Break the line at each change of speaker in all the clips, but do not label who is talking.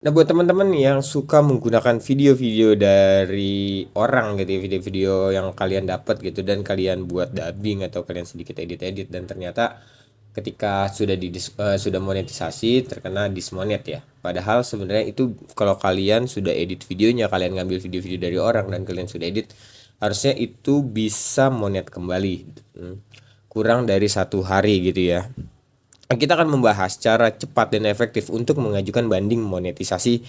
Nah, buat teman-teman yang suka menggunakan video-video dari orang gitu ya, video-video yang kalian dapat gitu dan kalian buat dubbing atau kalian sedikit edit-edit dan ternyata ketika sudah monetisasi terkena dismonet ya. Padahal sebenarnya itu kalau kalian sudah edit videonya, kalian ngambil video-video dari orang dan kalian sudah edit, harusnya itu bisa monet kembali. Kurang dari 1 hari gitu ya. Kita akan membahas cara cepat dan efektif untuk mengajukan banding monetisasi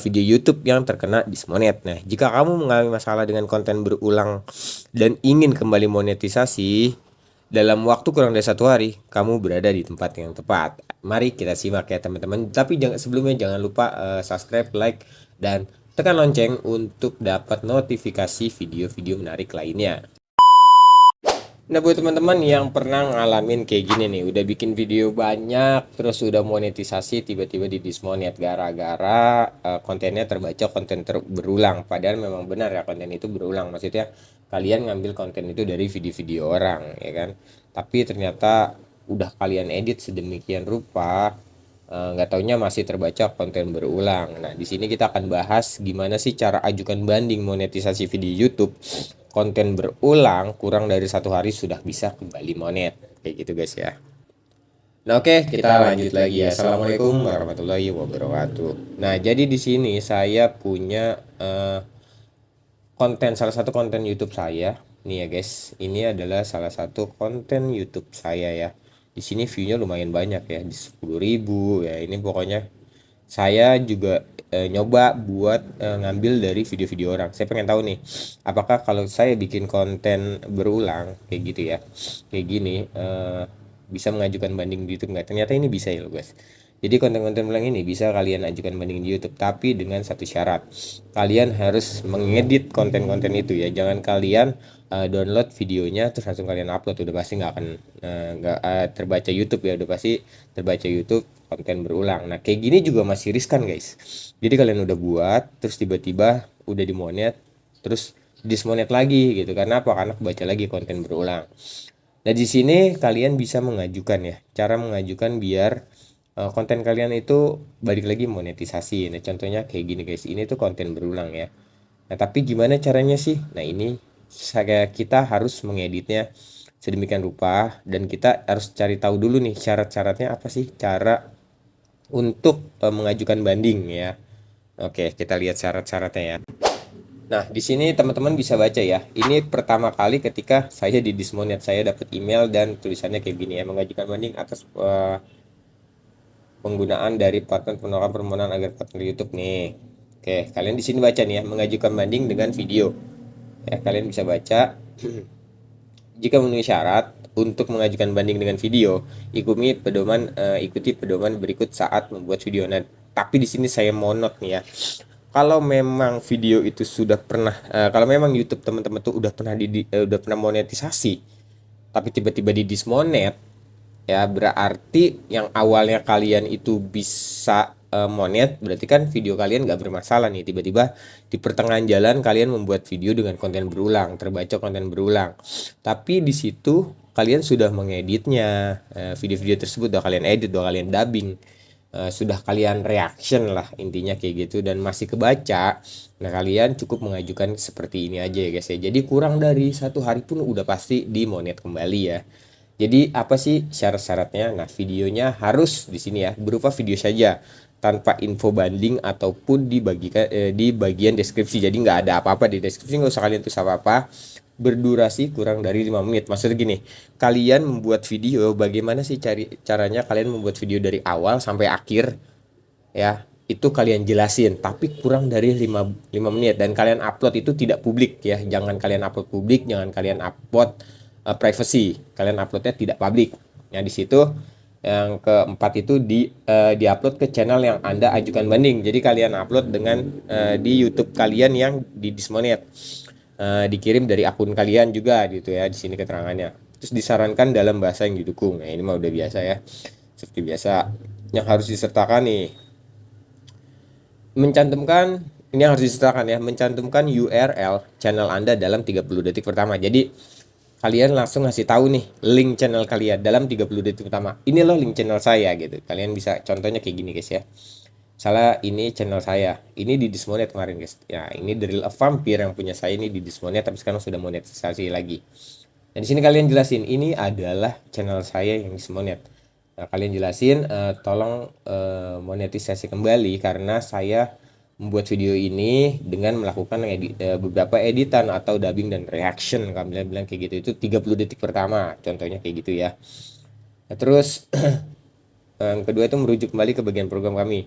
video YouTube yang terkena dismonet. Nah, jika kamu mengalami masalah dengan konten berulang dan ingin kembali monetisasi dalam waktu kurang dari 1 hari, kamu berada di tempat yang tepat. Mari kita simak ya teman-teman. Tapi sebelumnya jangan lupa subscribe, like, dan tekan lonceng untuk dapat notifikasi video-video menarik lainnya. Nah, buat teman-teman yang pernah ngalamin kayak gini nih, udah bikin video banyak, terus udah monetisasi, tiba-tiba di dismonet gara-gara kontennya terbaca berulang. Padahal memang benar ya konten itu berulang. Maksudnya kalian ngambil konten itu dari video-video orang, ya kan? Tapi ternyata udah kalian edit sedemikian rupa, nggak taunya masih terbaca konten berulang. Nah, di sini kita akan bahas gimana sih cara ajukan banding monetisasi video YouTube konten berulang kurang dari 1 hari sudah bisa kembali monet kayak gitu guys ya. Nah, oke, kita lanjut lagi ya. Assalamualaikum warahmatullahi wabarakatuh. Nah, jadi di sini saya punya salah satu konten YouTube saya nih ya guys. Ini adalah salah satu konten YouTube saya ya. Di sini view-nya lumayan banyak ya, di 10.000 ya. Ini pokoknya saya juga nyoba buat ngambil dari video-video orang. Saya pengen tahu nih, apakah kalau saya bikin konten berulang kayak gitu ya, kayak gini, bisa mengajukan banding di YouTube nggak? Ternyata ini bisa ya loh guys. Jadi konten-konten berulang ini bisa kalian ajukan banding di YouTube, tapi dengan satu syarat. Kalian harus mengedit konten-konten itu ya. Jangan kalian download videonya terus langsung kalian upload, udah pasti nggak akan nggak terbaca YouTube ya, udah pasti terbaca YouTube konten berulang. Nah, kayak gini juga masih riskan guys. Jadi kalian udah buat terus tiba-tiba udah dimonet terus dismonet lagi gitu. Karena apa? Karena baca lagi konten berulang. Nah, di sini kalian bisa mengajukan ya. Cara mengajukan biar konten kalian itu balik lagi monetisasi. Nah, contohnya kayak gini guys. Ini tuh konten berulang ya. Nah, tapi gimana caranya sih? Nah, ini kita harus mengeditnya sedemikian rupa dan kita harus cari tahu dulu nih syarat-syaratnya apa sih cara untuk mengajukan banding ya. Oke, kita lihat syarat-syaratnya ya. Nah, di sini teman-teman bisa baca ya. Ini pertama kali ketika saya di Dismonet, saya dapat email dan tulisannya kayak gini ya, mengajukan banding atas penggunaan dari paten penolakan permohonan agar partner YouTube nih. Oke, kalian di sini baca nih ya, mengajukan banding dengan video. Ya, kalian bisa baca. Jika memenuhi syarat untuk mengajukan banding dengan video, ikuti pedoman berikut saat membuat video. Nah, tapi di sini saya monot nih ya. Kalau memang video itu sudah pernah, kalau memang YouTube teman-teman tuh udah pernah monetisasi, tapi tiba-tiba di dismonet, ya berarti yang awalnya kalian itu bisa monet, berarti kan video kalian nggak bermasalah nih. Tiba-tiba di pertengahan jalan kalian membuat video dengan konten berulang, terbaca konten berulang, tapi di situ kalian sudah mengeditnya, video-video tersebut udah kalian edit, udah kalian dubbing, sudah kalian reaction lah intinya kayak gitu dan masih kebaca. Nah, kalian cukup mengajukan seperti ini aja ya guys ya. Jadi kurang dari 1 hari pun udah pasti dimonet kembali ya. Jadi apa sih syarat-syaratnya? Nah, videonya harus di sini ya berupa video saja tanpa info banding ataupun dibagikan di bagian deskripsi. Jadi nggak ada apa-apa di deskripsi, nggak usah kalian tulis apa-apa. Berdurasi kurang dari 5 menit. Maksudnya gini, kalian membuat video, bagaimana sih caranya kalian membuat video dari awal sampai akhir ya, itu kalian jelasin, tapi kurang dari 5 menit dan kalian upload itu tidak publik ya. Jangan kalian upload publik, jangan kalian upload privacy, kalian uploadnya tidak publik. Nah, di situ yang keempat itu diupload ke channel yang Anda ajukan banding. Jadi kalian upload dengan di YouTube kalian yang di Dismonet. Dikirim dari akun kalian juga gitu ya, di sini keterangannya. Terus disarankan dalam bahasa yang didukung. Nah, ini mah udah biasa ya. Seperti biasa. Yang harus disertakan nih, ini harus disertakan ya, mencantumkan URL channel Anda dalam 30 detik pertama. Jadi kalian langsung ngasih tahu nih link channel kalian dalam 30 detik pertama. Ini loh link channel saya gitu. Kalian bisa contohnya kayak gini guys ya. salah, ini channel saya ini di dismonet kemarin guys ya, ini dari Vampir yang punya saya ini di dismonet tapi sekarang sudah monetisasi lagi. Dan di sini kalian jelasin ini adalah channel saya yang dismonet. Nah, kalian jelasin tolong monetisasi kembali karena saya membuat video ini dengan melakukan beberapa editan atau dubbing dan reaction. Kalian bilang kayak gitu, itu 30 detik pertama contohnya kayak gitu ya. Nah, terus yang kedua itu merujuk kembali ke bagian program kami.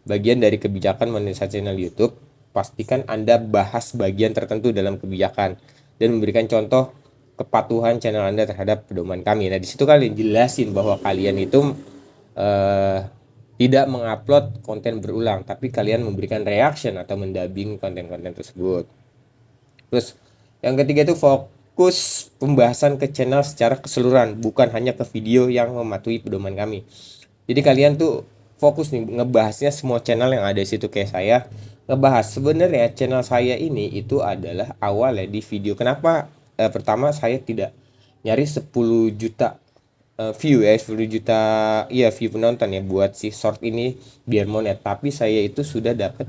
Bagian dari kebijakan monetisasi channel YouTube, pastikan Anda bahas bagian tertentu dalam kebijakan dan memberikan contoh kepatuhan channel Anda terhadap pedoman kami. Nah, di situ kalian jelasin bahwa kalian itu tidak mengupload konten berulang, tapi kalian memberikan reaction atau mendubbing konten-konten tersebut. Terus yang ketiga itu fokus pembahasan ke channel secara keseluruhan, bukan hanya ke video yang mematuhi pedoman kami. Jadi kalian tuh fokus nih ngebahasnya semua channel yang ada di situ. Kayak saya ngebahas sebenarnya channel saya ini itu adalah awalnya di video. Kenapa pertama saya tidak nyari 10 juta view ya, 10 juta ya view penonton ya buat si short ini biar monet, tapi saya itu sudah dapat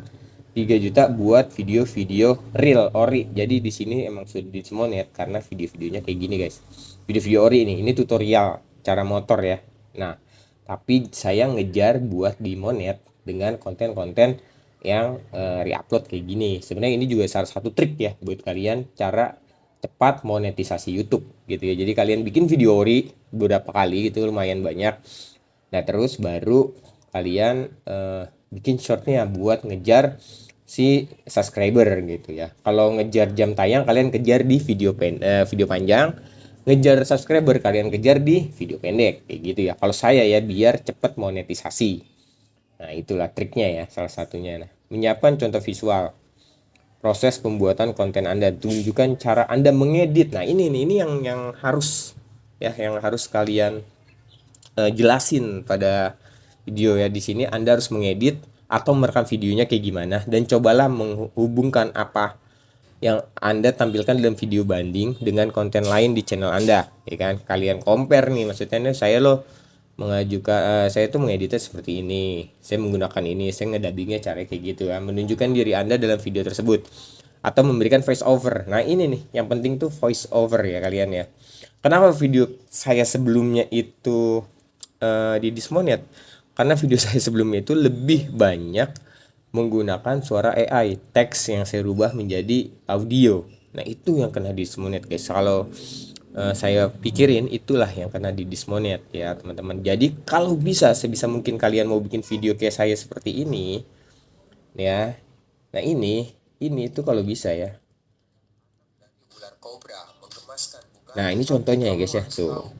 3 juta buat video-video real ori. Jadi di sini emang sudah dismonet karena video-videonya kayak gini guys. Video-video ori ini tutorial cara motor ya. Nah, tapi saya ngejar buat di monet dengan konten-konten yang reupload kayak gini. Sebenarnya ini juga salah satu trik ya buat kalian cara cepat monetisasi YouTube gitu ya. Jadi kalian bikin video ori beberapa kali gitu lumayan banyak. Nah, terus baru kalian bikin shortnya buat ngejar si subscriber gitu ya. Kalau ngejar jam tayang kalian kejar di video panjang, ngejar subscriber kalian kejar di video pendek kayak gitu ya. Kalau saya ya biar cepet monetisasi. Nah, itulah triknya ya salah satunya. Nah, menyiapkan contoh visual. Proses pembuatan konten Anda, tunjukkan cara Anda mengedit. Nah, ini yang harus ya yang harus kalian jelasin pada video ya. Di sini Anda harus mengedit atau merekam videonya kayak gimana dan cobalah menghubungkan apa yang Anda tampilkan dalam video banding dengan konten lain di channel Anda, ya kan? Kalian compare nih, maksudnya saya mengajukan saya itu mengeditnya seperti ini, saya menggunakan ini, saya ngedubbingnya cara kayak gitu ya, menunjukkan diri Anda dalam video tersebut atau memberikan voice over. Nah, ini nih yang penting tuh voice over ya kalian ya. Kenapa video saya sebelumnya itu di dismonet? Karena video saya sebelumnya itu lebih banyak menggunakan suara AI, teks yang saya rubah menjadi audio. Nah, itu yang kena dismonet guys. Kalau saya pikirin itulah yang kena di dismonet ya teman-teman. Jadi kalau bisa sebisa mungkin kalian mau bikin video kayak saya seperti ini ya. Nah, ini tuh kalau bisa ya. Nah, ini contohnya ya guys ya tuh.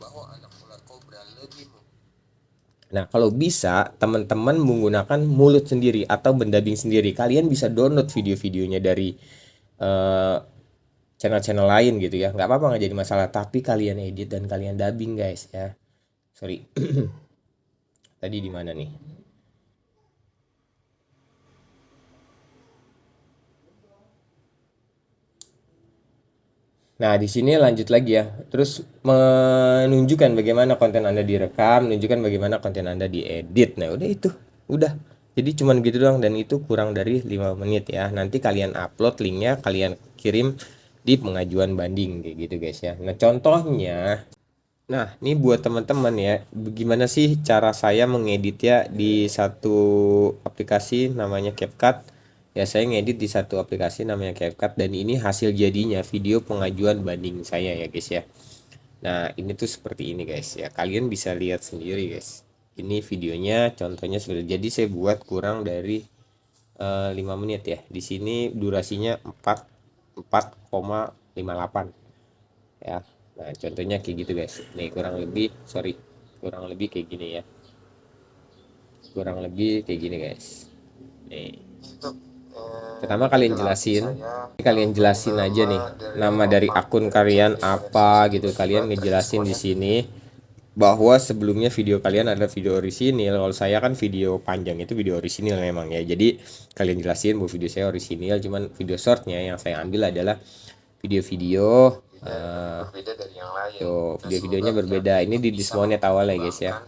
Nah, kalau bisa teman-teman menggunakan mulut sendiri atau mendubbing sendiri. Kalian bisa download video-videonya dari channel-channel lain gitu ya. Nggak apa-apa, nggak jadi masalah. Tapi kalian edit dan kalian dubbing guys ya. Sorry. Tadi di mana nih? Nah, di sini lanjut lagi ya. Terus menunjukkan bagaimana konten Anda direkam, menunjukkan bagaimana konten Anda diedit. Nah, udah itu. Udah. Jadi cuman gitu doang dan itu kurang dari 5 menit ya. Nanti kalian upload linknya, kalian kirim di pengajuan banding kayak gitu guys ya. Nah, contohnya ini buat teman-teman ya. Bagaimana sih cara saya mengedit ya di satu aplikasi namanya CapCut. Ya, saya ngedit di satu aplikasi namanya CapCut dan ini hasil jadinya video pengajuan banding saya ya guys ya. Nah, ini tuh seperti ini guys ya. Kalian bisa lihat sendiri guys. Ini videonya contohnya sudah jadi saya buat kurang dari 5 menit ya. Di sini durasinya 4,58 ya. Nah, contohnya kayak gitu guys. Nih kurang lebih kayak gini ya. Kurang lebih kayak gini guys. Nih. Pertama kalian jelasin aja nih nama dari akun kalian apa gitu. Kalian ngejelasin di sini bahwa sebelumnya video kalian adalah video orisinil. Kalau saya kan video panjang itu video orisinil memang ya. Jadi kalian jelasin bahwa video saya orisinil, cuman video shortnya yang saya ambil adalah video-video berbeda dari yang lain. Tuh, video-videonya berbeda. Ini di dismonet awal ya guys ya.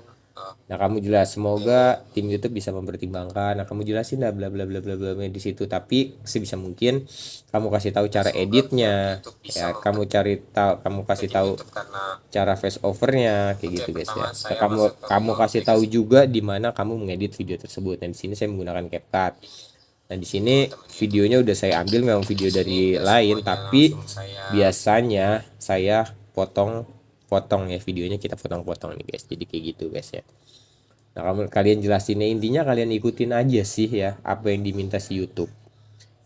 Nah, kamu jelas, semoga tim YouTube bisa mempertimbangkan. Nah, kamu jelasin lah bla bla bla bla bla di situ. Tapi sebisa mungkin kamu kasih tahu cara editnya, ya. Kamu kasih tahu cara voice overnya kayak gitu guys ya. Nah, kamu kasih tahu juga di mana kamu mengedit video tersebut. Dan di sini saya menggunakan CapCut. Nah, di sini videonya udah saya ambil, memang video dari lain, tapi biasanya saya potong ya videonya, kita potong-potong nih guys. Jadi kayak gitu guys ya. Nah, kalian jelasinnya, intinya kalian ikutin aja sih ya apa yang diminta si YouTube.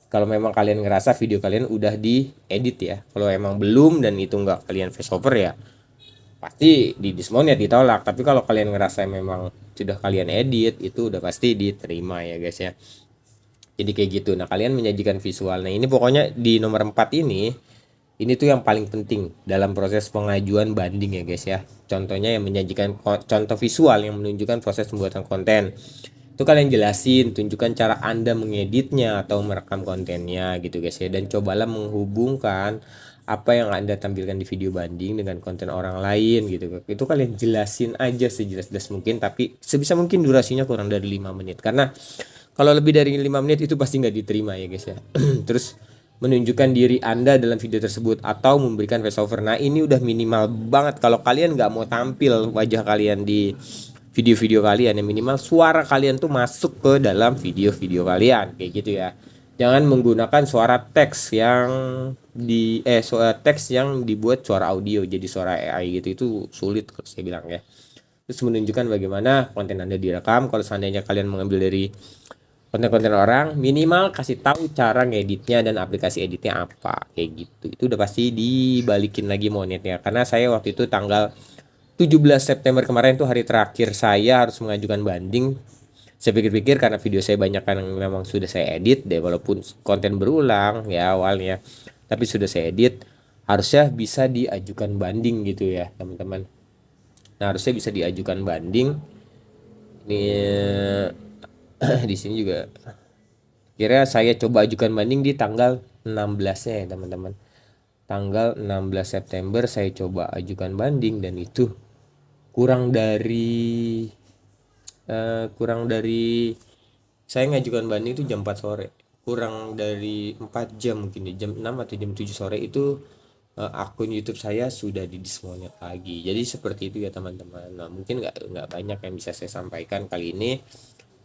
Kalau memang kalian ngerasa video kalian udah diedit ya. Kalau emang belum dan itu nggak kalian voiceover ya, pasti di dismount ya ditolak. Tapi kalau kalian ngerasa memang sudah kalian edit, itu udah pasti diterima ya guys ya. Jadi kayak gitu. Nah, kalian menyajikan visual. Nah, ini pokoknya di nomor 4 ini tuh yang paling penting dalam proses pengajuan banding ya guys ya. Contohnya yang menyajikan contoh visual yang menunjukkan proses pembuatan konten. Itu kalian jelasin, tunjukkan cara Anda mengeditnya atau merekam kontennya gitu guys ya. Dan cobalah menghubungkan apa yang Anda tampilkan di video banding dengan konten orang lain gitu. Itu kalian jelasin aja sejelas-jelas mungkin, tapi sebisa mungkin durasinya kurang dari 5 menit. Karena kalau lebih dari 5 menit itu pasti nggak diterima ya guys ya. Terus menunjukkan diri Anda dalam video tersebut atau memberikan voiceover. Nah, ini udah minimal banget. Kalau kalian nggak mau tampil wajah kalian di video-video kalian, ya minimal suara kalian tuh masuk ke dalam video-video kalian kayak gitu ya. Jangan menggunakan suara teks yang suara teks yang dibuat suara audio jadi suara AI gitu, itu sulit kalau saya bilang ya. Terus menunjukkan bagaimana konten Anda direkam. Kalau seandainya kalian mengambil dari konten-konten orang, minimal kasih tahu cara ngeditnya dan aplikasi editnya apa kayak gitu. Itu udah pasti dibalikin lagi monetnya. Karena saya waktu itu tanggal 17 September kemarin tuh hari terakhir saya harus mengajukan banding. Saya pikir-pikir karena video saya banyak kan yang memang sudah saya edit deh, walaupun konten berulang ya awalnya, tapi sudah saya edit, harusnya bisa diajukan banding gitu ya teman-teman. Nah, harusnya bisa diajukan banding. Ini di sini juga kira saya coba ajukan banding di tanggal 16-nya ya teman-teman. Tanggal 16 September saya coba ajukan banding dan itu kurang dari saya ngajukan banding itu jam 4 sore. Kurang dari 4 jam mungkin jam 6 atau jam 7 sore itu akun YouTube saya sudah didismonet lagi. Jadi seperti itu ya teman-teman. Nah, mungkin nggak banyak yang bisa saya sampaikan kali ini.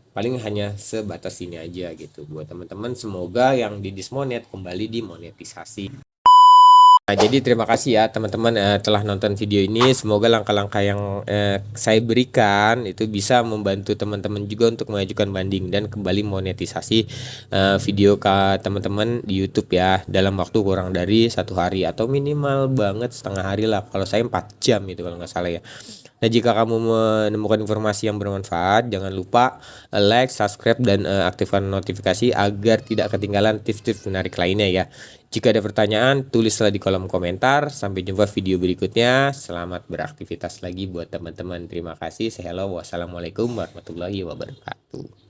Paling hanya sebatas ini aja gitu buat teman-teman. Semoga yang didismonet kembali dimonetisasi. Nah, jadi terima kasih ya teman-teman telah nonton video ini. Semoga langkah-langkah yang saya berikan itu bisa membantu teman-teman juga untuk mengajukan banding dan kembali monetisasi video ke teman-teman di YouTube ya, dalam waktu kurang dari 1 hari atau minimal banget setengah hari lah. Kalau saya 4 jam itu kalau nggak salah ya. Nah, jika kamu menemukan informasi yang bermanfaat, jangan lupa like, subscribe, dan aktifkan notifikasi agar tidak ketinggalan tips-tips menarik lainnya ya. Jika ada pertanyaan, tulislah di kolom komentar. Sampai jumpa video berikutnya. Selamat beraktivitas lagi buat teman-teman. Terima kasih. Say hello. Wassalamualaikum warahmatullahi wabarakatuh.